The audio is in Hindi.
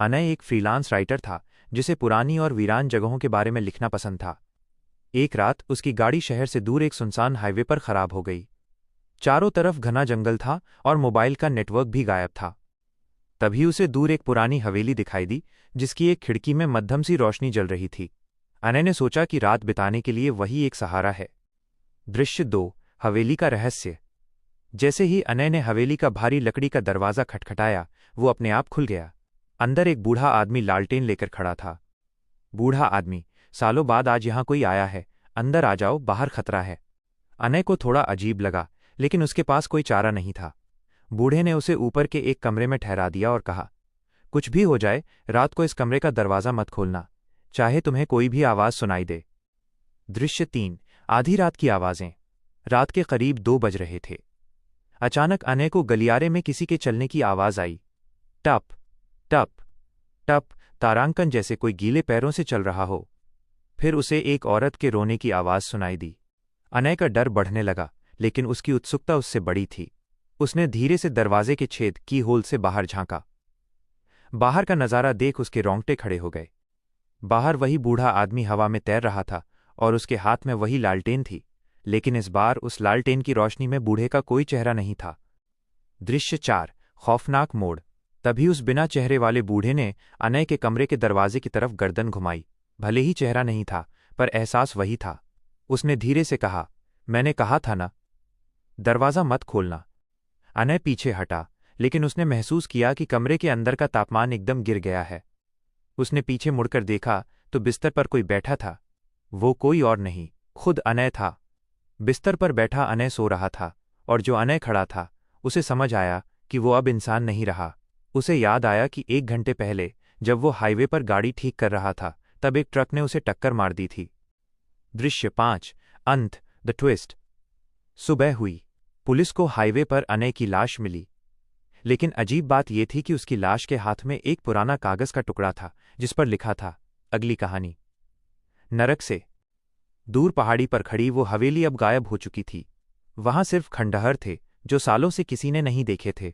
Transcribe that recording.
अनय एक फ्रीलांस राइटर था जिसे पुरानी और वीरान जगहों के बारे में लिखना पसंद था। एक रात उसकी गाड़ी शहर से दूर एक सुनसान हाईवे पर खराब हो गई। चारों तरफ घना जंगल था और मोबाइल का नेटवर्क भी गायब था। तभी उसे दूर एक पुरानी हवेली दिखाई दी जिसकी एक खिड़की में मध्यम सी रोशनी जल रही थी। अनय ने सोचा कि रात बिताने के लिए वही एक सहारा है। दृश्य 2, हवेली का रहस्य। जैसे ही अनय ने हवेली का भारी लकड़ी का दरवाज़ा खटखटाया, वो अपने आप खुल गया। अंदर एक बूढ़ा आदमी लालटेन लेकर खड़ा था। बूढ़ा आदमी, सालों बाद आज यहां कोई आया है, अंदर आ जाओ, बाहर खतरा है। अनय को थोड़ा अजीब लगा, लेकिन उसके पास कोई चारा नहीं था। बूढ़े ने उसे ऊपर के एक कमरे में ठहरा दिया और कहा, कुछ भी हो जाए, रात को इस कमरे का दरवाज़ा मत खोलना, चाहे तुम्हें कोई भी आवाज़ सुनाई दे। दृश्य 3, आधी रात की आवाज़ें। रात के करीब 2 बज रहे थे। अचानक अनय को गलियारे में किसी के चलने की आवाज़ आई। टप टप टप, तारांकन जैसे कोई गीले पैरों से चल रहा हो। फिर उसे एक औरत के रोने की आवाज़ सुनाई दी। अनय का डर बढ़ने लगा, लेकिन उसकी उत्सुकता उससे बड़ी थी। उसने धीरे से दरवाजे के छेद की होल से बाहर झांका। बाहर का नज़ारा देख उसके रोंगटे खड़े हो गए। बाहर वही बूढ़ा आदमी हवा में तैर रहा था और उसके हाथ में वही लालटेन थी, लेकिन इस बार उस लालटेन की रोशनी में बूढ़े का कोई चेहरा नहीं था। दृश्य 4, खौफनाक मोड़। तभी उस बिना चेहरे वाले बूढ़े ने अनय के कमरे के दरवाजे की तरफ गर्दन घुमाई। भले ही चेहरा नहीं था, पर एहसास वही था। उसने धीरे से कहा, मैंने कहा था ना, दरवाज़ा मत खोलना। अनय पीछे हटा, लेकिन उसने महसूस किया कि कमरे के अंदर का तापमान एकदम गिर गया है। उसने पीछे मुड़कर देखा तो बिस्तर पर कोई बैठा था। वो कोई और नहीं, खुद अनय था। बिस्तर पर बैठा अनय सो रहा था, और जो अनय खड़ा था, उसे समझ आया कि वो अब इंसान नहीं रहा। उसे याद आया कि 1 घंटे पहले जब वो हाईवे पर गाड़ी ठीक कर रहा था, तब एक ट्रक ने उसे टक्कर मार दी थी। दृश्य 5, अंत, द ट्विस्ट। सुबह हुई। पुलिस को हाईवे पर अनय की लाश मिली, लेकिन अजीब बात यह थी कि उसकी लाश के हाथ में एक पुराना कागज का टुकड़ा था जिस पर लिखा था, अगली कहानी। नरक से दूर पहाड़ी पर खड़ी वो हवेली अब गायब हो चुकी थी। वहां सिर्फ खंडहर थे जो सालों से किसी ने नहीं देखे थे।